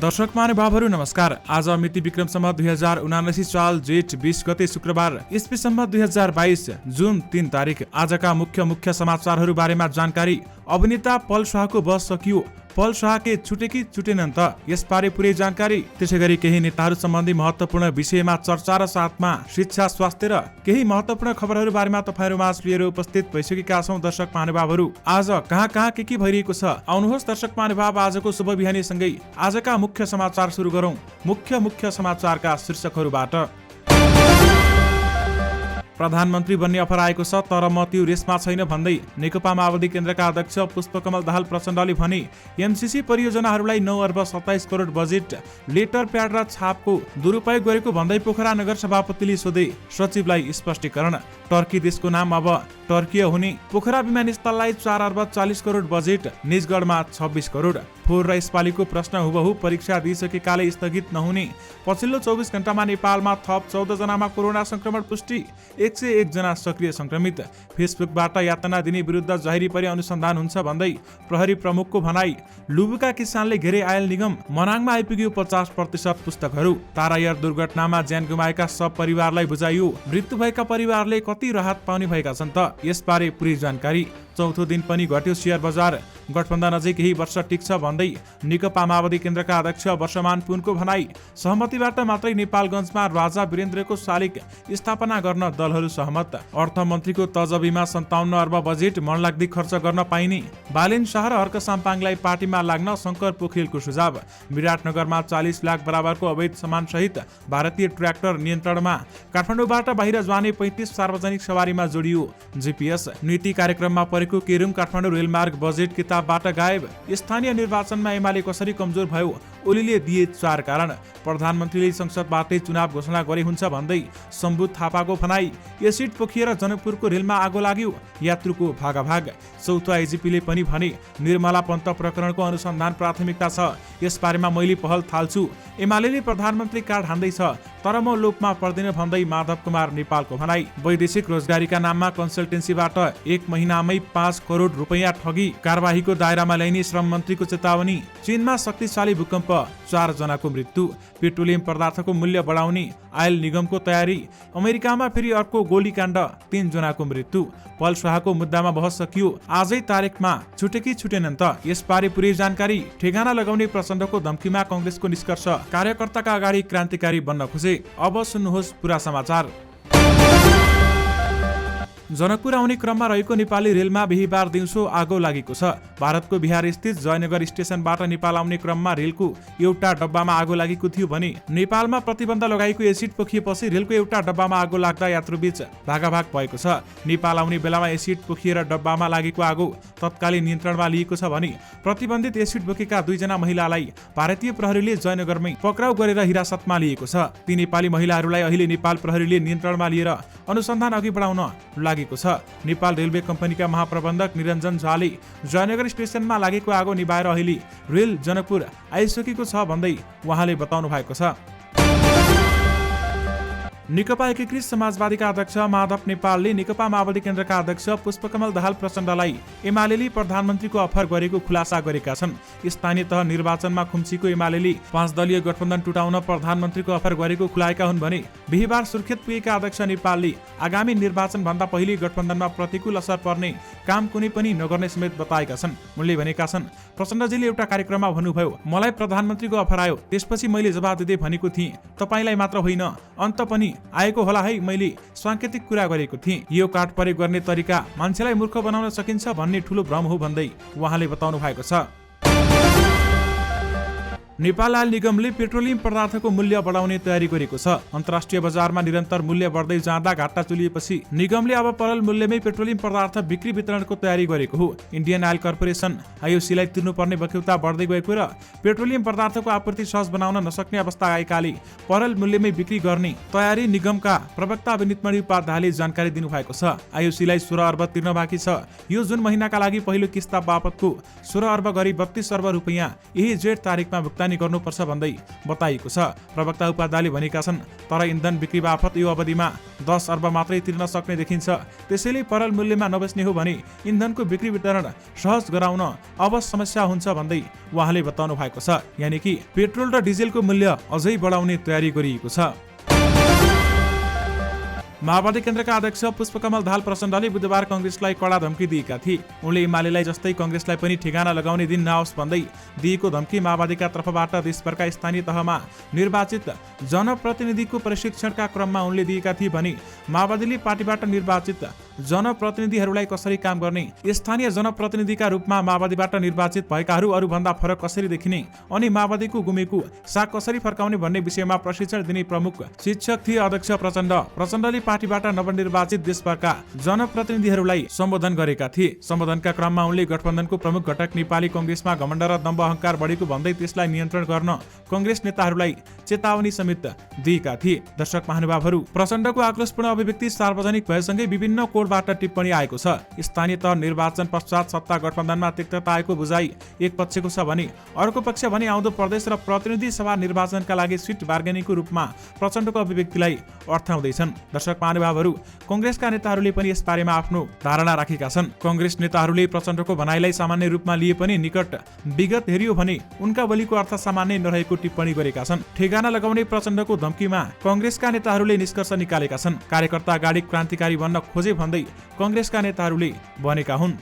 दर्शक महानुभावहरू नमस्कार। आज मिति विक्रम सम्वत 2079 साल जेठ 20 गते शुक्रबार इस्वी सम्वत 2022 जुन 3 तारिक। आजका मुख्य समाचारहरू बारेमा जानकारी। अभिनेता पल शाहको बस सकियो, पल शाहके छुटेकी छुटेनन् त, यसबारे पुरै जानकारी। त्यसैगरी केही नेताहरू सम्बन्धी महत्त्वपूर्ण विषयमा चर्चा र साथमा शिक्षा, स्वास्थ्य र केही महत्त्वपूर्ण खबरहरू बारेमा तपाईहरु माझ लिएर उपस्थित भइसकेका छौं। दर्शक महानुभावहरू, आज कहाँ के भइरहेको छ, आउनुहोस् दर्शक महानुभाव आजको शुभ बिहानीसँगै आजका मुख्य समाचार सुरु गरौं। मुख्य समाचारका शीर्षकहरूबाट। प्रधानमन्त्री बन्ने अफर आएको छ, तर म त्यो रेसमा छैन भन्दै नेकपा माओवादी केन्द्रका अध्यक्ष पुष्पकमल दाहाल प्रचण्डले भने एमसीसी परियोजनाहरूलाई 9 अर्ब 27 करोड बजेट, लेटर प्याड र छापको दुरुपयोग गरेको भन्दै पोखरा नगर सभापतिले सोधे सचिवलाई स्पष्टीकरण। टर्की देशको नाम अब टर्कीय हुने। पोखरा विमानस्थललाई 4 अर्ब 40 करोड बजेट, निजगढमा 26 करोड। फोहोर र यसपालिको प्रश्न हुबहु परीक्षा दिइसकेकाले स्थगित नहुने। पछिल्लो 24 घण्टामा नेपालमा थप 14 जनामा कोरोना संक्रमण पुष्टि, 101 जना सक्रिय संक्रमित। फेसबुकबाट यातना दिने विरुद्ध जाहेरी परी अनुसन्धान हुन्छ भन्दै प्रहरी प्रमुखको भनाई। लुबुका किसानले घेरे आयल निगम, मनाङमा आइपुग्यो 50% पुस्तकहरू। तारायर दुर्घटनामा ज्यान गुमाएका सब परिवारलाई बुझाइयो, मृत्यु भएका परिवारले कति राहत पाउने भएका छन् त, यसबारे पुरै जानकारी। चौथो दिन पनि घट्यो शेयर बजार, गठबन्धन अझै केही वर्ष टिक्छ भन्दै नेकपा माओवादी केन्द्रका अध्यक्ष वर्षमान पुनको भनाई। सहमतिबाट मात्रै नेपालगञ्जमा राजा वीरेन्द्रको शालिग स्थापना गर्न दलहरू सहमत। अर्थमन्त्रीको तजबीमा 57 अर्ब बजेट, मनलाग्दी खर्च गर्न पाइने। बालेन शाह र हर्क साम्पाङलाई पार्टीमा लाग्न शङ्कर पोखरेलको सुझाव। विराटनगरमा 40 लाख बराबरको अवैध सामान सहित भारतीय ट्र्याक्टर नियन्त्रणमा। काठमाडौँबाट बाहिर जाने 35 सार्वजनिक सवारीमा जोडियो जीपीएस। नीति कार्यक्रममा परेको केरुङ काठमाडौँ रेलमार्ग बजेट किताबबाट गायब। स्थानीय निर्वाचनमा एमाले कसरी कमजोर भयो, ओलीले दिए 4 कारण। प्रधानमन्त्रीले संसदबाटै चुनाव घोषणा गरे हुन्छ भन्दै शम्भु थापाको भनाई। एसिड पोखिएर जनकपुरको रेलमा आगो लाग्यो, यात्रुको भागाभाग। चौथो आइजिपीले पनि भने निर्मला पन्त प्रकरणको अनुसन्धान प्राथमिकता छ, यसबारेमा मैले पहल थाल्छु। एमाले प्रधानमन्त्री कार्ड हान्दैछ, तर म लोपमा पर्दैन भन्दै माधव कुमार नेपालको भनाई। वैदेशिक रोजगारीका नाममा कन्सल्टेन्सीबाट 1 महिनामै 5 करोड रुपैयाँ ठगी, कारबाहीको दायरामा ल्याइने श्रम मन्त्रीको चेतावनी। चीनमा शक्तिशाली भूकम्प, 4 जनाको मृत्यु। पेट्रोलियम पदार्थको मूल्य बढाउने आयल निगमको तयारी। अमेरिकामा फेरि अर्को गोलीकाण्ड, 3 जनाको मृत्यु। पल शाहको मुद्दामा बहस सकियो, आजै तारिकमा छुटेकी छुटेनन् त, यसबारे पुरै जानकारी। ठेगाना लगाउने प्रचण्डको धम्कीमा कंग्रेसको निष्कर्ष, कार्यकर्ताका अगाडि क्रान्तिकारी बन्न खोजे। अब सुन्नुहोस् पुरा समाचार। जनकपुर आउने क्रममा रहेको नेपाली रेलमा बिहीबार दिउँसो आगो लागेको छ। भारतको बिहार स्थित जयनगर स्टेशनबाट नेपाल आउने क्रममा रेलको एउटा डब्बामा आगो लागेको थियो भने नेपालमा प्रतिबन्ध लगाएको एसिड पोखिएपछि रेलको एउटा डब्बामा आगो लाग्दा यात्रुबीच भागाभाग भएको छ। नेपाल आउने बेलामा एसिड पोखिएर डब्बामा लागेको आगो तत्कालीन नियन्त्रणमा लिएको छ भने प्रतिबन्धित एसिड बोकेका 2 जना महिलालाई भारतीय प्रहरीले जयनगरमै पक्राउ गरेर हिरासतमा लिएको छ। ती नेपाली महिलाहरूलाई अहिले नेपाल प्रहरीले नियन्त्रणमा लिएर अनुसन्धान अघि बढाउन लागेको छ। नेपाल रेलवे कम्पनीका महाप्रबन्धक निरञ्जन झाले जयनगर स्टेशनमा लागेको आगो निभाएर अहिले रेल जनकपुर आइसकेको छ भन्दै उहाँले बताउनु भएको छ। नेकपा एकीकृत समाजवादीका अध्यक्ष माधव नेपालले नेकपा माओवादी केन्द्रका अध्यक्ष पुष्पकमल दाहाल प्रचण्डलाई एमालेले प्रधानमन्त्रीको अफर गरेको खुलासा गरेका छन्। स्थानीय तह निर्वाचनमा खुम्चीको एमालेले 5 दलीय गठबन्धन टुटाउन प्रधानमन्त्रीको अफर गरेको खुलाएका हुन् भने बिहीबार सुर्खेत पुगेका अध्यक्ष नेपालले आगामी निर्वाचन भन्दा पहिले गठबन्धनमा प्रतिकूल असर पर्ने काम कुनै पनि नगर्ने समेत बताएका छन्। उनले भनेका छन्, प्रचण्डजीले एउटा कार्यक्रममा भन्नुभयो, मलाई प्रधानमन्त्रीको अफर आयो, त्यसपछि मैले जवाब दिँदै भनेको थिएँ, तपाईलाई मात्र होइन अन्त पनि आएको होला है, मैले सांकेतिक कुरा गरेको थिएँ। यो काट प्रयोग गर्ने तरिका मान्छेलाई मूर्ख बनाउन सकिन्छ भन्ने ठूलो भ्रम हो भन्दै उहाँले बताउनु भएको छ। नेपाल आयल निगमले पेट्रोलियम पदार्थको मूल्य बढाउने तयारी गरेको छ। अन्तर्राष्ट्रिय बजारमा निरन्तर मूल्य बढ्दै जाँदा घाटा चुलिएपछि निगमले अब परल मूल्यमै पेट्रोलियम पदार्थ बिक्री वितरणको तयारी गरेको हो। इन्डियन आयल कर्पोरेसन आइओसीलाई तिर्नुपर्ने बक्यौता बढ्दै गएको र पेट्रोलियम पदार्थको आपूर्ति सहज बनाउन नसक्ने अवस्था आएकाले परल मूल्यमै बिक्री गर्ने तयारी निगमका प्रवक्ता विनितमणि उपाध्यायले जानकारी दिनुभएको छ। आइओसीलाई 16 अर्ब तिर्न बाँकी छ। यो जुन महिनाका लागि पहिलो किस्ता बापतको 16 अर्ब गरी 32 अर्ब रुपैयाँ यही जेठ तारिकमा भुक्तानी भुक्तानी गर्नुपर्छ भन्दै बताइएको छ। प्रवक्ता उपाध्यायले भनेका छन्, तर इन्धन बिक्री बापत यो अवधिमा 10 अर्ब मात्रै तिर्न सक्ने देखिन्छ। त्यसैले परल मूल्यमा नबेच्ने हो भने इन्धनको बिक्री वितरण सहज गराउन अब समस्या हुन्छ भन्दै उहाँले बताउनु भएको छ। यानि कि पेट्रोल र डिजेलको मूल्य अझै बढाउने तयारी गरिएको छ। माओवादी केन्द्रका अध्यक्ष पुष्पकमल दाहाल प्रचण्डले बुधबार कङ्ग्रेसलाई कडा धम्की दिएका थिए। उनले एमालेलाई जस्तै कङ्ग्रेसलाई पनि ठेगाना लगाउने दिन नआओस् भन्दै दिएको धम्की माओवादीका तर्फबाट देशभरका स्थानीय तहमा निर्वाचित जनप्रतिनिधिको प्रशिक्षणका क्रममा उनले दिएका थिए भने माओवादीले पार्टीबाट निर्वाचित जनप्रतिनिधिहरूलाई कसरी काम गर्ने, स्थानीय जनप्रतिनिधिका रूपमा माओवादीबाट निर्वाचित भएकाहरू अरूभन्दा फरक कसरी देखिने अनि माओवादीको गुमेको साग कसरी फर्काउने भन्ने विषयमा प्रशिक्षण दिने प्रमुख शिक्षक थिए अध्यक्ष प्रचण्ड। प्रचण्डले पार्टीबाट नवनिर्वाचित देशभरका जनप्रतिनिधिहरूलाई सम्बोधन गरेका थिए। सम्बोधनका क्रममा उनले गठबन्धनको प्रमुख घटक नेपाली कङ्ग्रेसमा घमण्ड र दम्भ अहंकार बढेको भन्दै त्यसलाई नियन्त्रण गर्न कङ्ग्रेस नेताहरूलाई चेतावनी समेत दिएका थिए। दर्शक महानुभावहरू, प्रचण्डको आक्रोशपूर्ण अभिव्यक्ति सार्वजनिक भएसँगै विभिन्न कोणबाट टिप्पणी आएको छ। स्थानीय तह निर्वाचन पश्चात सत्ता गठबन्धनमा तिक्तता आएको बुझाइ एक पक्षको छ भने अर्को पक्ष भने आउँदो प्रदेश र प्रतिनिधि सभा निर्वाचनका लागि सिट बार्गेनिङको रूपमा प्रचण्डको अभिव्यक्तिलाई अर्थाउँदैछन्। दर्शक महानुभावहरू, कङ्ग्रेसका नेताहरूले पनि यसबारेमा आफ्नो धारणा राखेका छन्। कङ्ग्रेस नेताहरूले प्रचण्डको भनाइलाई सामान्य रूपमा लिए पनि निकट विगत हेरियो भने उनका बोलीको अर्थ सामान्य नरहेको टिप्पणी गरेका छन्। ठेगाना लगाउने प्रचण्डको धम्कीमा कङ्ग्रेसका नेताहरूले निष्कर्ष निकालेका छन्। कार्यकर्ता अगाडि क्रान्तिकारी बन्न खोजे भन्दै कङ्ग्रेसका नेताहरूले भनेका हुन्।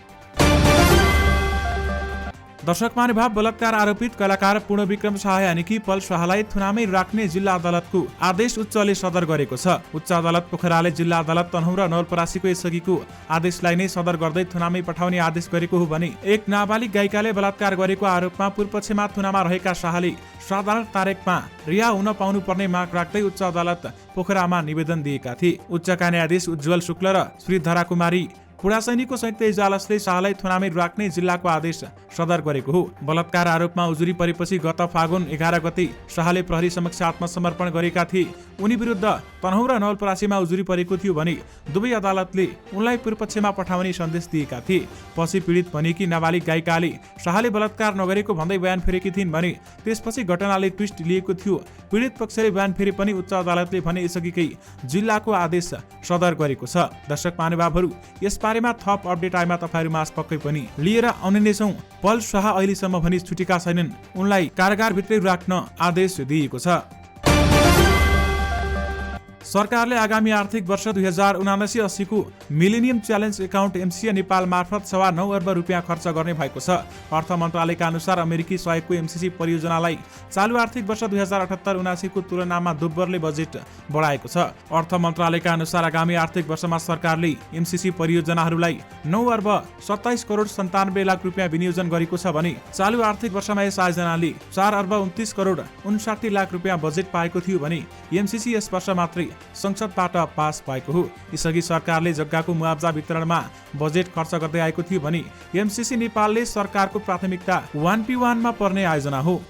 दर्शक महानुभाव, बलात्कार आरोपित कलाकार पूर्णविक्रम शाह यानि कि पल शाहलाई थुनामै राख्ने जिल्ला अदालतको आदेश उच्चले सदर गरेको छ। उच्च अदालत पोखराले जिल्ला अदालत तनहुँ र नवलपरासीको यसअघिको आदेशलाई नै सदर गर्दै थुनामै पठाउने आदेश गरेको हो भने एक नाबालिग गायिकाले बलात्कार गरेको आरोपमा पूर्वपक्षमा थुनामा रहेका शाहले साधारण तारिकमा रिहा हुन पाउनुपर्ने माग राख्दै उच्च अदालत पोखरामा निवेदन दिएका थिए। उच्चका न्यायाधीश उज्जवल शुक्ल र श्रीधरा कुमारी पुरासैनीको संयुक्त इजलासले शाहलाई थुनामै राख्ने जिल्लाको आदेश सदर गरेको हो। बलात्कार आरोपमा उजुरी परेपछि गत फागुन 11 गते शाहले प्रहरी समक्ष आत्मसमर्पण गरेका थिए। उनी विरुद्ध तनहुँ र नवलपरासीमा उजुरी परेको थियो भने दुवै अदालतले उनलाई पूर्वपक्षमा पठाउने सन्देश दिएका थिए। पछि पीडित भनेकी नाबालिग गायिकाले शाहले बलात्कार नगरेको भन्दै बयान फेरेकी थिइन् भने त्यसपछि घटनाले ट्विस्ट लिएको थियो। पीडित पक्षले बयान फेरे पनि उच्च अदालतले भने यसअघिकै जिल्लाको आदेश सदर गरेको छ। दर्शक महानुभावहरू, यसबारेमा थप अपडेट आएमा तपाईहरुमा पक्कै पनि लिएर आउने नै छौं। पल शाह अहिलेसम्म भने छुटेका छैनन्। उनलाई कारागारभित्रै राख्न आदेश दिएको छ। सरकारले आगामी आर्थिक वर्ष 2079-80 को millennium challenge account MCA Nepal मार्फत 9.25 अर्ब रुपियाँ खर्च गर्ने भएको छ। अर्थ मन्त्रालयका अनुसार अमेरिकी सहयोगको एमसिसी परियोजनालाई चालु आर्थिक वर्ष 2078-79 को तुलनामा दुब्बरले बजेट बढाएको छ। अर्थ मन्त्रालयका अनुसार आगामी आर्थिक वर्षमा सरकारले एमसिसी परियोजनाहरूलाई 9 अर्ब 27 करोड 97 लाख रुपियाँ विनियोजन गरेको छ भने चालु आर्थिक वर्षमा यस आयोजनाले 4 अर्ब 29 करोड 59 लाख रुपियाँ बजेट पाएको थियो भने एमसिसी यस वर्ष मात्रै संसदबाट पास भएको हो। यसअघि सरकारले जग्गाको मुआब्जा वितरणमा बजेट खर्च गर्दै आएको थियो भने एमसिसी नेपालले सरकारको प्राथमिकता 1P1 मा पर्ने आयोजना हो।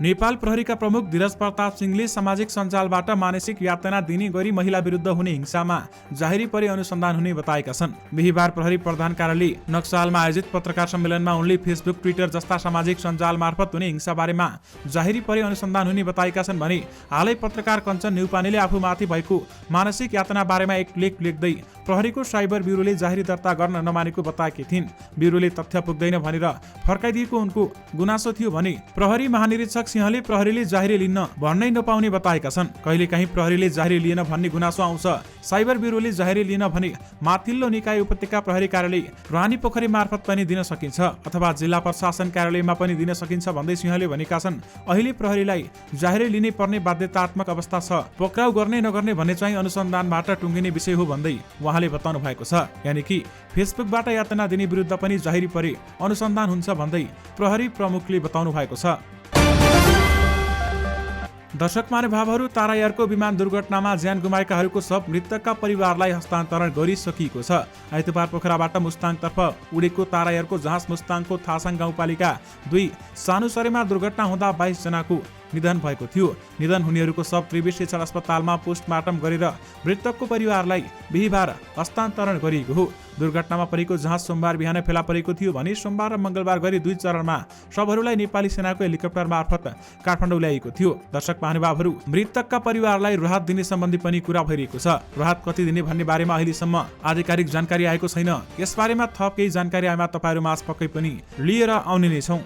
नेपाल प्रहरीका प्रमुख धीरज प्रताप सिंहले सामाजिक सञ्जालबाट मानसिक यातना दिने गरी महिला विरुद्ध हुने हिंसामा जाहेरी परि अनुसन्धान हुने बताएका छन्। बिहीबार प्रहरी प्रधान कार्यालय नक्सालमा आयोजित पत्रकार सम्मेलनमा उनले फेसबुक, ट्विटर जस्ता सामाजिक सञ्जाल मार्फत हुने हिंसा बारेमा जाहेरी परि अनुसन्धान हुने बताएका छन् भने हालै पत्रकार कञ्चन न्युपानेले आफूमाथि भएको मानसिक यातना बारेमा एक लेख लेख्दै प्रहरीको साइबर ब्युरोले जाहेरी दर्ता गर्न नमानेको बताएकी थिइन्। ब्युरोले तथ्य पुग्दैन भनेर फर्काइदिएको उनको गुनासो थियो भने प्रहरी महानिरीक्षक सिंहले प्रहरीले जाहेरी लिन भन्नै नपाउने बताएका छन्। कहिलेकाहीँ प्रहरीले जाहेरी लिन भन्ने गुनासो आउँछ। साइबर ब्युरोले जाहेरी लिन भने माथिल्लो निकाय उपत्यका प्रहरी कार्यालय रानी पोखरी मार्फत पनि दिन सकिन्छ अथवा जिल्ला प्रशासन कार्यालयमा पनि दिन सकिन्छ भन्दै सिंहले भनेका छन्। अहिले प्रहरीलाई जाहेरी लिनै पर्ने बाध्यतात्मक अवस्था छ। पक्राउ गर्ने नगर्ने भन्ने चाहिँ अनुसन्धानबाट टुङ्गिने विषय हो भन्दै उहाँले बताउनु भएको छ। यानि कि फेसबुकबाट यातना दिने विरुद्ध पनि जाहेरी परि अनुसन्धान हुन्छ भन्दै प्रहरी प्रमुखले बताउनु भएको छ। दर्शक महानुभावहरू, तारा एयरको विमान दुर्घटनामा ज्यान गुमाएकाहरूको शव मृतकका परिवारलाई हस्तान्तरण गरिसकिएको छ। आइतबार पोखराबाट मुस्ताङतर्फ उडेको तारा एयरको जहाज मुस्ताङको थासाङ गाउँपालिका 2 सानुसरेमा दुर्घटना हुँदा 22 जनाको निधन भएको थियो। निधन हुनेहरूको शव त्रिवी शिक्षण अस्पतालमा पोस्टमार्टम गरेर मृतकको परिवारलाई बिहीबार हस्तान्तरण गरिएको हो। दुर्घटनामा परेको जहाज सोमबार बिहान फेला परेको थियो भने सोमबार र मङ्गलबार गरी 2 चरणमा शवहरूलाई नेपाली सेनाको हेलिकप्टर मार्फत काठमाडौँ ल्याएको थियो। दर्शक महानुभावहरू, मृतकका परिवारलाई राहत दिने सम्बन्धी पनि कुरा भइरहेको छ। राहत कति दिने भन्ने बारेमा अहिलेसम्म आधिकारिक जानकारी आएको छैन। यसबारेमा थप केही जानकारी आएमा तपाईँहरू माझ पक्कै पनि लिएर आउने नै छौँ।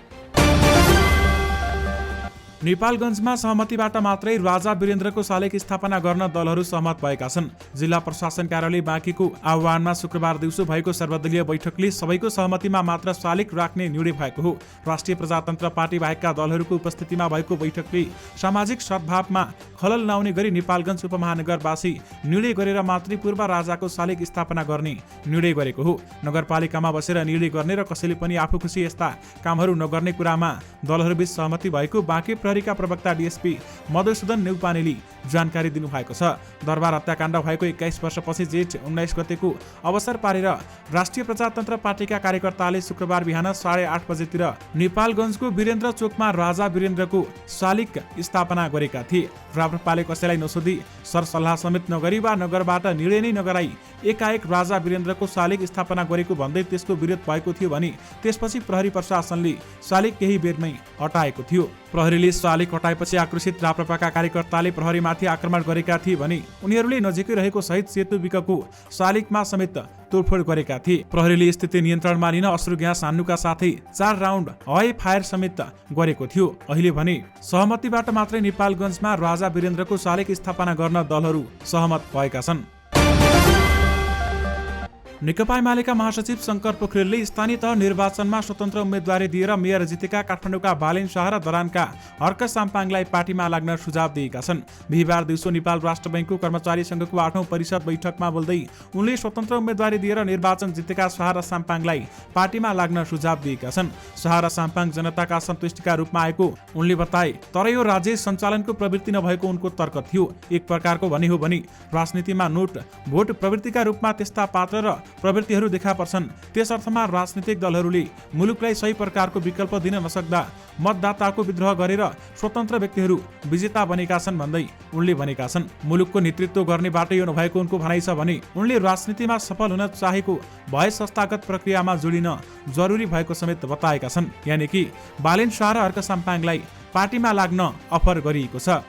नेपालगञ्जमा सहमतिबाट मात्रै राजा वीरेन्द्रको शालिग स्थापना गर्न दलहरू सहमत भएका छन्। जिल्ला प्रशासन कार्यालय बाँकीको आह्वानमा शुक्रबार दिउँसो भएको सर्वदलीय बैठकले सबैको सहमतिमा मात्र शालिग राख्ने निर्णय भएको हो। राष्ट्रिय प्रजातन्त्र पार्टी बाहेकका दलहरूको उपस्थितिमा भएको बैठकले सामाजिक सद्भावमा खलल नआउने गरी नेपालगञ्ज उपमहानगरवासी निर्णय गरेर मातृ पूर्व राजाको शालिग स्थापना गर्ने निर्णय गरेको हो। नगरपालिकामा बसेर निर्णय गर्ने र कसैले पनि आफू खुसी यस्ता कामहरू नगर्ने कुरामा दलहरूबीच सहमति भएको बाँके प्रहरीका प्रवक्ता डीएसपी मधुसूदन नेउपानेले जानकारी दिनुभएको छ। दरबार हत्याकाण्ड भएको 21 वर्षपछि जेठ 19 गतेको अवसर पारेर राष्ट्रिय प्रजातन्त्र पार्टीका कार्यकर्ताले शुक्रबार बिहान 8:30 बजेतिर नेपालगञ्जको वीरेन्द्र चोकमा राजा वीरेन्द्रको शालिग स्थापना गरेका थिए। राप्रपाले कसैलाई नसोधी सरसल्लाह समेत नगरी वा नगरबाट निर्णय नै नगराई एकाएक राजा वीरेन्द्रको शालिग स्थापना गरेको भन्दै त्यसको विरोध भएको थियो भने त्यसपछि प्रहरी प्रशासनले शालिग केही बेरमै हटाएको थियो। प्रहरीले शालिग हटाएपछि आक्रोशित राप्रपाका कार्यकर्ताले प्रहरीमाथि आक्रमण गरेका थिए भने उनीहरूले नजिकै रहेको शहीद सेतु विकको शालिगमा समेत तोडफोड गरेका थिए। प्रहरीले स्थिति नियन्त्रणमा लिन अश्रु ग्यास हान्नुका साथै 4 राउन्ड हवाई फायर समेत गरेको थियो। अहिले भने सहमतिबाट मात्रै नेपालगञ्जमा राजा वीरेन्द्रको शालिग स्थापना गर्न दलहरू सहमत भएका छन्। नेकपा एमालेका महासचिव शङ्कर पोखरेलले स्थानीय तह निर्वाचनमा स्वतन्त्र उम्मेदवारी दिएर मेयर जितेका काठमाडौँका बालेन शाह र धरानका हर्क साम्पाङलाई पार्टीमा लाग्न सुझाव दिएका छन्। बिहीबार दिउँसो नेपाल राष्ट्र बैंकको कर्मचारी संघको 8औं परिषद बैठकमा बोल्दै उनले स्वतन्त्र उम्मेदवारी दिएर निर्वाचन जितेका शाह र साम्पाङलाई पार्टीमा लाग्न सुझाव दिएका छन्। शाह र साम्पाङ जनताका सन्तुष्टिका रूपमा आएको उनले बताए, तर यो राज्य सञ्चालनको प्रवृत्ति नभएको उनको तर्क थियो। एक प्रकारको भनी हो भने राजनीतिमा नोट भोट प्रवृत्तिका रूपमा त्यस्ता पात्र र प्रवृत्तिहरू देखा पर्छन्। त्यस अर्थमा राजनीतिक दलहरूले मुलुकलाई सही प्रकारको विकल्प दिन नसक्दा मतदाताको विद्रोह गरेर स्वतन्त्र व्यक्तिहरू विजेता बनेका छन् भन्दै उनले भनेका छन्। मुलुकको नेतृत्व गर्ने बाटो यो नभएको उनको भनाइ छ भने उनले राजनीतिमा सफल हुन चाहेको भए संस्थागत प्रक्रियामा जोडिन जरुरी भएको समेत बताएका छन्। यानि कि बालेन शाह र हर्क साम्पाङलाई पार्टीमा लाग्न अफर गरिएको छ।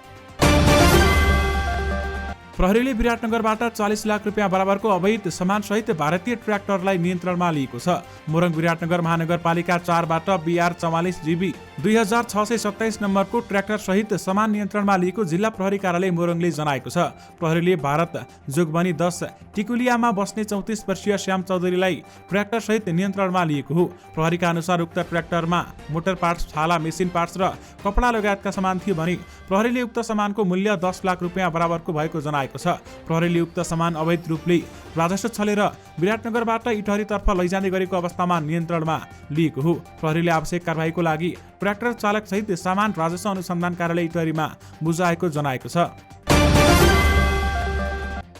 प्रहरीले विराटनगरबाट 40 लाख रुपियाँ बराबरको अवैध सामानसहित भारतीय ट्र्याक्टरलाई नियन्त्रणमा लिएको छ। मोरङ विराटनगर महानगरपालिका 4बाट BR 44 GB 2627 नम्बरको ट्र्याक्टर सहित सामान नियन्त्रणमा लिएको जिल्ला प्रहरी कार्यालय मोरङले जनाएको छ। प्रहरीले भारत जोगबनी 10 टिकुलियामा बस्ने 34 वर्षीय श्याम चौधरीलाई ट्र्याक्टर सहित नियन्त्रणमा लिएको हो। प्रहरीका अनुसार उक्त ट्र्याक्टरमा मोटर पार्ट्स, छाला, मेसिन पार्ट्स र कपडा लगायतका सामान थियो भने प्रहरीले उक्त सामानको मूल्य 10 लाख रुपियाँ बराबरको भएको जनाएको छ। प्रहरीले उक्त सामान अवैध रूपले राजस्व छलेर विराटनगरबाट इटहरीतर्फ लैजाने गरेको अवस्थामा नियन्त्रणमा लिएको हो। प्रहरीले आवश्यक कारबाहीको लागि ट्र्याक्टर चालक सहित सामान राजस्व अनुसन्धान कार्यालय इटहरीमा बुझाएको जनाएको छ।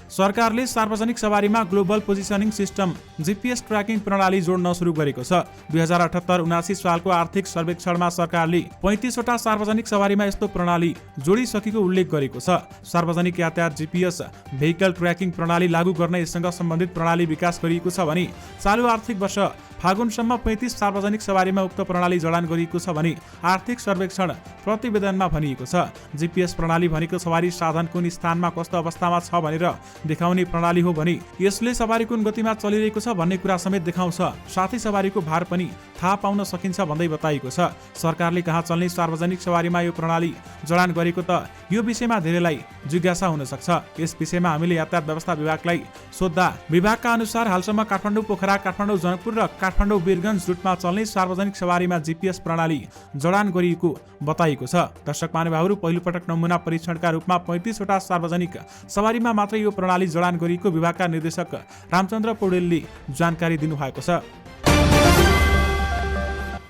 सरकारले सार्वजनिक सवारीमा global positioning system GPS tracking प्रणाली जोड्न सुरु गरेको छ। 2078-79 सालको आर्थिक सर्वेक्षणमा सरकारले 35 वटा सार्वजनिक सवारीमा यस्तो प्रणाली जोडिसकेको उल्लेख गरेको छ। सार्वजनिक यातायात GPS भेहिकल ट्र्याकिङ प्रणाली लागू गर्न यससँग सम्बन्धित प्रणाली विकास गरिएको छ भने चालु आर्थिक वर्ष फागुनसम्म 35 सार्वजनिक सवारीमा उक्त प्रणाली जडान गरिएको छ भने आर्थिक सर्वेक्षण प्रतिवेदनमा भनिएको छ। GPS प्रणाली भनेको सवारी साधन कुन स्थानमा कस्तो अवस्थामा छ भनेर देखाउने प्रणाली हो भने यसले सवारी कुन गतिमा चलिरहेको छ भन्ने कुरा समेत देखाउँछ। साथै सवारीको भार पनि थाहा पाउन सकिन्छ भन्दै बताइएको छ। सरकारले कहाँ चल्ने सार्वजनिक सवारीमा यो प्रणाली जडान गरेको त यो विषयमा धेरैलाई जिज्ञासा हुन सक्छ। यस विषयमा हामीले यातायात व्यवस्था विभागलाई सोद्धा विभागका अनुसार हालसम्म काठमाडौँ पोखरा, काठमाडौँ जनकपुर र काठमाडौँ वीरगञ्ज रुटमा चल्ने सार्वजनिक सवारीमा GPS प्रणाली जडान गरिएको बताइएको छ। दर्शक महानुभावहरू, पहिलो पटक नमुना परीक्षणका रूपमा 35 वटा सार्वजनिक सवारीमा मात्र यो प्रणाली जडान गरिएको विभागका निर्देशक रामचन्द्र पौडेलले जानकारी दिनुभएको छ।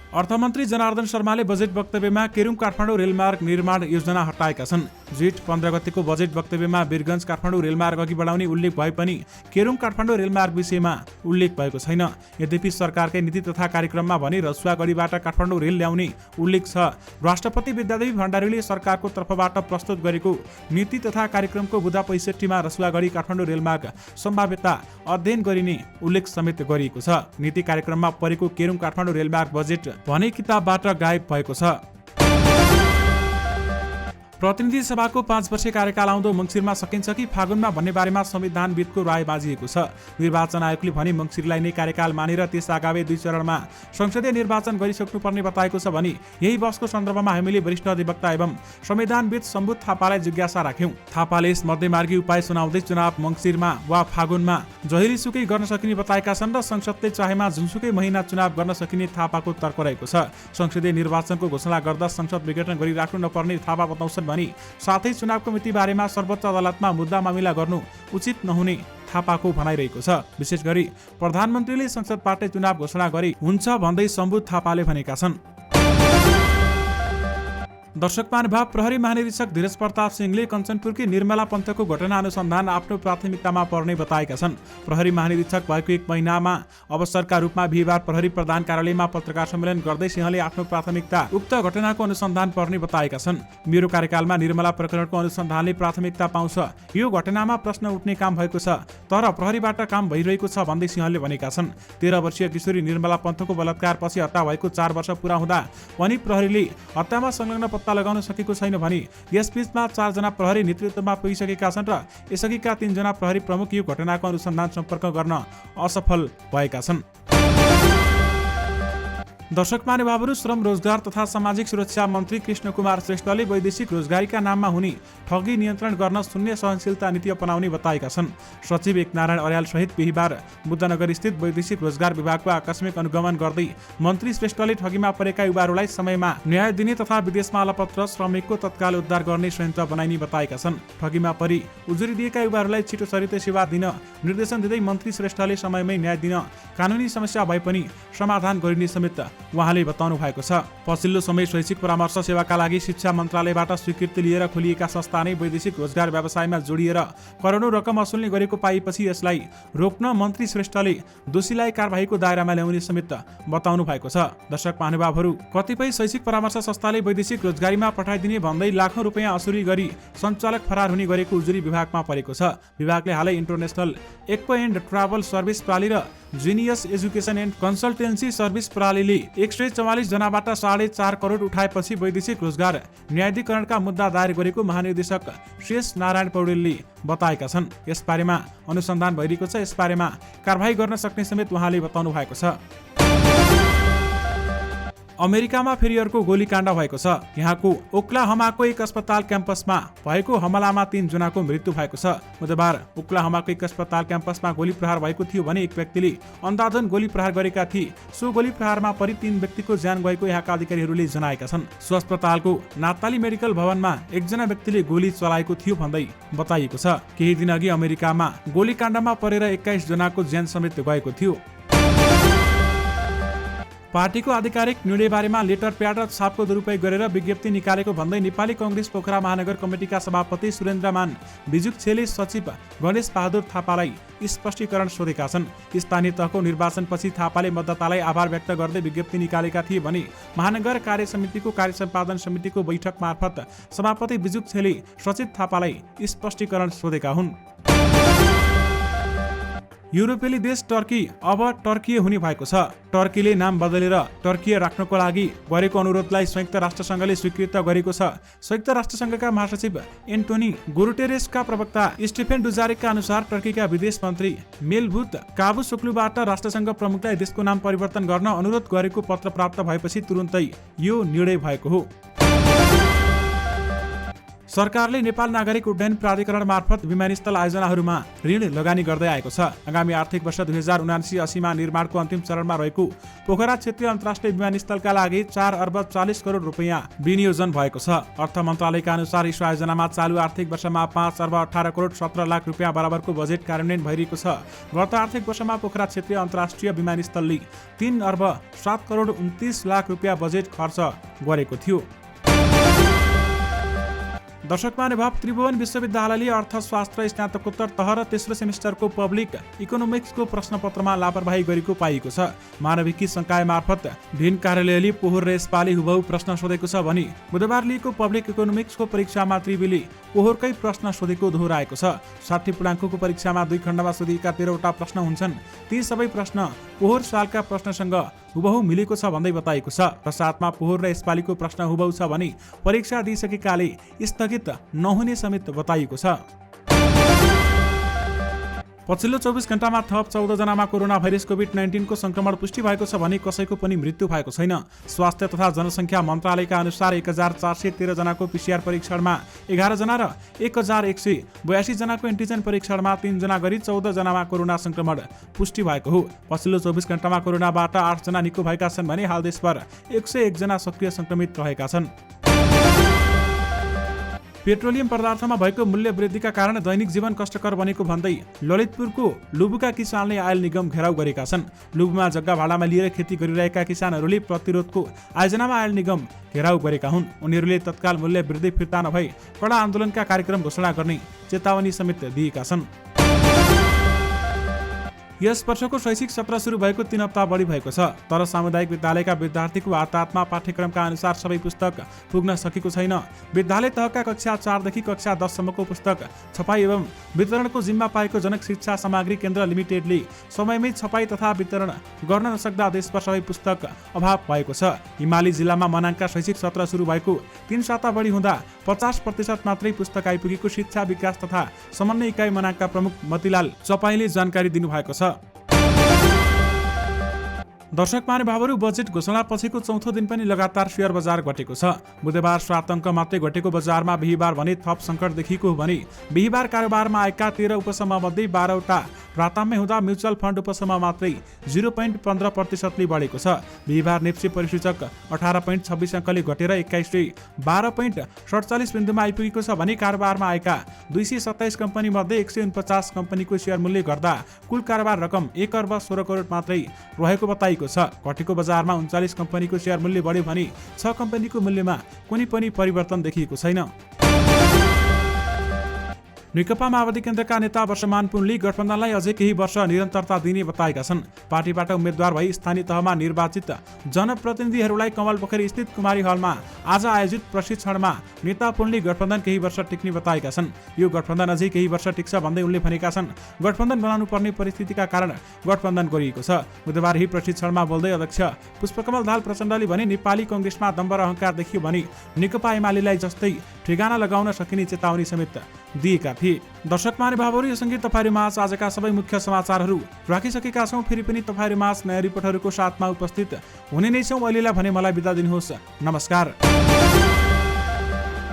अर्थमन्त्री जनार्दन शर्माले बजेट वक्तव्यमा केरुङ काठमाडौँ रेलमार्ग निर्माण योजना हटाएका छन्। जेठ 15 गतेको बजेट वक्तव्यमा वीरगञ्ज काठमाडौँ रेलमार्ग अघि बढाउने उल्लेख भए पनि केरुङ काठमाडौँ रेलमार्ग विषयमा उल्लेख भएको छैन। यद्यपि सरकारकै नीति तथा कार्यक्रममा भने रसुवागढीबाट काठमाडौँ रेल ल्याउने उल्लेख छ। राष्ट्रपति विद्यादेवी भण्डारीले सरकारको तर्फबाट प्रस्तुत गरेको नीति तथा कार्यक्रमको बुँदा 65 मा रसुवागढी काठमाडौँ रेलमार्ग सम्भाव्यता अध्ययन गरिने उल्लेख समेत गरिएको छ। नीति कार्यक्रममा परेको केरुङ काठमाडौँ रेलमार्ग बजेट भने किताबबाट गायब भएको छ। प्रतिनिधि सभाको 5 वर्षे कार्यकाल आउँदो मङ्सिरमा सकिन्छ कि फागुनमा भन्ने बारेमा संविधानविदको राय बाजिएको छ। निर्वाचन आयोगले भने मङ्सिरलाई नै कार्यकाल मानेर त्यस आगामी 2 चरणमा संसदीय निर्वाचन गरिसक्नुपर्ने बताएको छ भने यही बहसको सन्दर्भमा हामीले वरिष्ठ अधिवक्ता एवं संविधानविद सम्बुत थापालाई जिज्ञासा राख्यौं। थापाले यस मध्यमार्गी उपाय सुनाउँदै चुनाव मङ्सिरमा वा फागुनमा जहिलेसुकै गर्न सकिने बताएका छन् र संसदले चाहेमा जुनसुकै महिना चुनाव गर्न सकिने थापाको तर्क रहेको छ। संसदीय निर्वाचनको घोषणा गर्दा संसद विघटन गरिराख्नु नपर्ने थापा बताउँछन् भने साथै चुनावको मिति बारेमा सर्वोच्च अदालतमा मुद्दा मामिला गर्नु उचित नहुने थापाको भनाइरहेको छ। विशेष गरी प्रधानमन्त्रीले संसदबाटै चुनाव घोषणा गरी हुन्छ भन्दै सम्बुत थापाले भनेका छन्। दर्शक महानुभाव, प्रहरी महानिरीक्षक धीरज प्रताप सिंहले कञ्चनपुरकी निर्मला पन्तको घटना अनुसन्धान आफ्नो प्राथमिकतामा पर्ने बताएका छन्। प्रहरी महानिरीक्षक भएको 1 महिनामा अवसरका रूपमा बिहिबार प्रहरी प्रधान कार्यालयमा पत्रकार सम्मेलन गर्दै सिंहले आफ्नो प्राथमिकता उक्त घटनाको अनुसन्धान पर्ने बताएका छन्। मेरो कार्यकालमा निर्मला प्रकरणको अनुसन्धानले प्राथमिकता पाउँछ। यो घटनामा प्रश्न उठ्ने काम भएको छ, तर प्रहरीबाट काम भइरहेको छ भन्दै सिंहले भनेका छन्। 13 वर्षीय किशोरी निर्मला पन्तको बलात्कारपछि हत्या भएको 4 वर्ष पूरा हुँदा पनि प्रहरीले हत्यामा संलग्न पत्ता लगाउन सकेको छैन भने यसबीचमा 4 जना प्रहरी नेतृत्वमा पुगिसकेका छन् र यसअघिका 3 जना प्रहरी प्रमुख यो घटनाको अनुसन्धान सम्पर्क गर्न असफल भएका छन्। दर्शक महानुभावहरू, श्रम रोजगार तथा सामाजिक सुरक्षा मन्त्री कृष्ण कुमार श्रेष्ठले वैदेशिक रोजगारीका नाममा हुने ठगी नियन्त्रण गर्न शून्य सहनशीलता नीति अपनाउने बताएका छन्। सचिव एकनारायण अर्याल सहित बिहिबार बुद्धनगर स्थित वैदेशिक रोजगार विभागको आकस्मिक अनुगमन गर्दै मन्त्री श्रेष्ठले ठगीमा परेका युवाहरूलाई समयमा न्याय दिने तथा विदेशमा अलपत्र श्रमिकको तत्काल उद्धार गर्ने संयन्त्र बनाइने बताएका छन्। ठगीमा परि उजुरी दिएका युवाहरूलाई छिटो सरिते सेवा दिन निर्देशन दिँदै मन्त्री श्रेष्ठले समयमै न्याय दिन कानुनी समस्या भए पनि समाधान गरिने समेत उहाँले बताउनु भएको छ। पछिल्लो समय शैक्षिक परामर्श सेवाका लागि शिक्षा मन्त्रालयबाट स्वीकृति लिएर खोलिएका संस्था नै वैदेशिक रोजगार व्यवसायमा जोडिएर करोडौं रकम असुल्ने गरेको पाएपछि यसलाई रोक्न मन्त्री श्रेष्ठले दोषीलाई कारबाहीको दायरामा ल्याउने समेत बताउनु भएको छ। दर्शक महानुभावहरू, कतिपय शैक्षिक परामर्श संस्थाले वैदेशिक रोजगारीमा पठाइदिने भन्दै लाखौं रुपियाँ असुली गरी सञ्चालक फरार हुने गरेको उजुरी विभागमा परेको छ। विभागले हालै इन्टरनेसनल एक्प एन्ड ट्राभल सर्भिस प्रणाली र genius education and consultancy service प्रणालीले 144 जनाबाट 4.5 करोड उठाएपछि वैदेशिक रोजगार न्यायाधिकरणका मुद्दा दायर गरेको महानिर्देशक शेष नारायण पौडेलले बताएका छन्। यसबारेमा अनुसन्धान भइरहेको छ। यसबारेमा कारबाही गर्न सक्ने समेत उहाँले बताउनु भएको छ। अमेरिकामा फेरि अर्को गोलीकाण्ड भएको छ। यहाँको ओक्लाहमाको एक अस्पताल क्याम्पसमा भएको हमलामा 3 जनाको मृत्यु भएको छ। बुधबार ओक्लाहमाको एक अस्पताल क्याम्पसमा गोली प्रहार भएको थियो भने एक व्यक्तिले अन्धाधुन गोली प्रहार गरेका थिए। सो गोली प्रहारमा परि 3 व्यक्तिको ज्यान गएको यहाँका अधिकारीहरूले जनाएका छन्। सो अस्पतालको नाताली मेडिकल भवनमा 1 जना व्यक्तिले गोली चलाएको थियो भन्दै बताइएको छ। केही दिन अघि अमेरिकामा गोलीकाण्डमा परेर 21 जनाको ज्यान समेत गएको थियो। पार्टीको आधिकारिक निर्णयबारेमा लेटर प्याड र छापको दुरुपयोग गरेर विज्ञप्ति निकालेको भन्दै नेपाली कांग्रेस पोखरा महानगर कमिटीका सभापति सुरेन्द्रमान बिजुक्छेले सचिव गणेश बहादुर थापालाई स्पष्टीकरण सोधेका छन्। स्थानीय तहको निर्वाचनपछि थापाले मतदातालाई आभार व्यक्त गर्दै विज्ञप्ति निकालेका थिए भने महानगर कार्य समितिको कार्य सम्पादन समितिको बैठक मार्फत सभापति बिजुक्छेले सचिव थापालाई स्पष्टीकरण सोधेका हुन्। युरोपेली देश टर्की अब टर्कीय हुने भएको छ। टर्कीले नाम बदलेर टर्कीय राख्नको लागि गरेको अनुरोधलाई संयुक्त राष्ट्रसङ्घले स्वीकृत गरेको छ। संयुक्त राष्ट्रसङ्घका महासचिव एन्टोनी गुटेरेसका प्रवक्ता स्टेफेन डुजारिकका अनुसार टर्कीका विदेश मन्त्री मेलभुत कावुसोग्लुबाट राष्ट्रसङ्घ प्रमुखलाई देशको नाम परिवर्तन गर्न अनुरोध गरेको पत्र प्राप्त भएपछि तुरुन्तै यो निर्णय भएको हो। सरकारले नेपाल नागरिक उड्डयन प्राधिकरण मार्फत विमानस्थल आयोजनाहरूमा ऋण लगानी गर्दै आएको छ। आगामी आर्थिक वर्ष 2079-80 मा निर्माणको अन्तिम चरणमा रहेको पोखरा क्षेत्रीय अन्तर्राष्ट्रिय विमानस्थलका लागि 4 अर्ब 40 करोड रुपियाँ विनियोजन भएको छ। अर्थ मन्त्रालयका अनुसार यस आयोजनामा चालु आर्थिक वर्षमा 5 अर्ब 18 करोड 17 लाख रुपियाँ बराबरको बजेट कार्यान्वयन भइरहेको छ। गत आर्थिक वर्षमा पोखरा क्षेत्रीय अन्तर्राष्ट्रिय विमानस्थलले 3 अर्ब 7 करोड 29 लाख रुपियाँ बजेट खर्च गरेको थियो। दर्शक महानुभाव, त्रिभुवन विश्वविद्यालयले अर्थशास्त्र स्नातकोत्तर तह र तेस्रो सेमिस्टरको पब्लिक इकोनोमिक्सको प्रश्नपत्रमा लापरवाही गरेको पाइएको छ। मानविकी संकाय मार्फत भिन कार्यालयले पोहोर र यसपालि हुबहु प्रश्न सोधेको छ भने बुधबार लिएको पब्लिक इकोनोमिक्सको परीक्षामा त्रिवेले पोहोरकै प्रश्न सोधेको दोहोऱ्याएको छ। 60 पूर्णाङ्कको परीक्षामा 2 खण्डमा सोधिएका 13वटा प्रश्न हुन्छन्। ती सबै प्रश्न पोहोर सालका प्रश्नसँग हुबहु मिलेको छ भन्दै बताइएको छ। र साथमा पोहोर र यसपालिको प्रश्न हुबहु छ भने परीक्षा दिइसकेकाले स्थगित नहुने समेत बताइएको छ। पछिल्लो 24 घण्टामा थप 14 जनामा कोरोना भाइरस कोभिड-19 को संक्रमण पुष्टि भएको छ भने कसैको पनि मृत्यु भएको छैन। स्वास्थ्य तथा जनसङ्ख्या मन्त्रालयका अनुसार 1413 जनाको पीसीआर परीक्षणमा 11 जना र 1182 जनाको एन्टिजन परीक्षणमा 3 जना गरी 14 जनामा कोरोना संक्रमण पुष्टि भएको हो। पछिल्लो 24 घण्टामा कोरोनाबाट 8 जना निको भएका छन् भने हाल देशभर 101 जना सक्रिय संक्रमित रहेका छन्। पेट्रोलियम पदार्थमा भएको मूल्य वृद्धिका कारण दैनिक जीवन कष्टकर बनेको भन्दै ललितपुरको लुबुका किसानले आयल निगम घेराउ गरेका छन्। लुबुमा जग्गा भाडामा लिएर खेती गरिरहेका किसानहरूले प्रतिरोधको आयोजनामा आयल निगम घेराउ गरेका हुन्। उनीहरूले तत्काल मूल्य वृद्धि फिर्ता नभई कडा आन्दोलनका कार्यक्रम घोषणा गर्ने चेतावनी समेत दिएका छन्। यस वर्षको शैक्षिक सत्र सुरु भएको 3 हप्ता बढी भएको छ, तर सामुदायिक विद्यालयका विद्यार्थीको हातमा पाठ्यक्रमका अनुसार सबै पुस्तक पुग्न सकेको छैन। विद्यालय तहका कक्षा 4 देखि कक्षा 10 सम्मको पुस्तक छपाई एवं वितरणको जिम्मा पाएको जनक शिक्षा सामग्री केन्द्र लिमिटेडले समयमै छपाई तथा वितरण गर्न नसक्दा देशभर सबै पुस्तक अभाव भएको छ। हिमाली जिल्लामा मनाङका शैक्षिक सत्र सुरु भएको 3 साता बढी हुँदा 50% मात्रै पुस्तक आइपुगेको शिक्षा विकास तथा समन्वय इकाइ मनाङका प्रमुख मतिलाल चपाईले जानकारी दिनुभएको छ। दर्शक महानुभावहरू, बजेट घोषणा पछिको चौथो दिन पनि लगातार शेयर बजार घटेको छ। बुधबार 7 अङ्क मात्रै घटेको बजारमा बिहीबार भने थप सङ्कट देखिएको हो भने बिहीबार कारोबारमा आएका 13 उपसमूह मध्ये 12वटा रातामै हुँदा म्युचुअल फन्ड उपसमूह मात्रै 0.15% बढेको छ। बिहीबार नेप्सी परिसूचक 18.26 अङ्कले घटेर 2112.47 बिन्दुमा आइपुगेको छ भने कारोबारमा आएका 227 कम्पनी मध्ये 149 कम्पनीको शेयर मूल्य गर्दा कुल कारोबार रकम 1 अर्ब 16 करोड मात्रै रहेको बताइएको छ। घटेको बजारमा 39 कम्पनीको शेयर मूल्य बढ्यो भने 6 कम्पनीको मूल्यमा कुनै पनि परिवर्तन देखिएको छैन। नेकपा माओवादी केन्द्रका नेता वर्षमान पुनले गठबन्धनलाई अझै केही वर्ष निरन्तरता दिने बताएका छन्। पार्टीबाट उम्मेद्वार भई स्थानीय तहमा निर्वाचित जनप्रतिनिधिहरूलाई कमलपोखरी स्थित कुमारी हलमा आज आयोजित प्रशिक्षणमा नेता पुनले गठबन्धन केही वर्ष टिक्ने बताएका छन्। यो गठबन्धन अझै केही वर्ष टिक्छ भन्दै उनले भनेका छन् गठबन्धन बनाउनु पर्ने परिस्थितिका कारण गठबन्धन गरिएको छ। बुधबार यही प्रशिक्षणमा बोल्दै अध्यक्ष पुष्पकमल दाहाल प्रचण्डले भने नेपाली कांग्रेसमा दम्भ र अहंकार देखियो भने नेकपा एमालेलाई जस्तै ठेगाना लगाउन सकिने चेतावनी समेत दिएका थिए। दर्शक महानुभावहरू, यो सँगै तपाईहरुमाझ आजका सबै मुख्य समाचारहरू राखिसकेका छौं। फेरि पनि तपाईहरुमाझ नयाँ रिपोर्टहरूको साथमा उपस्थित हुने नै छौं। अहिलेलाई भने मलाई बिदा दिनुहोस्। नमस्कार।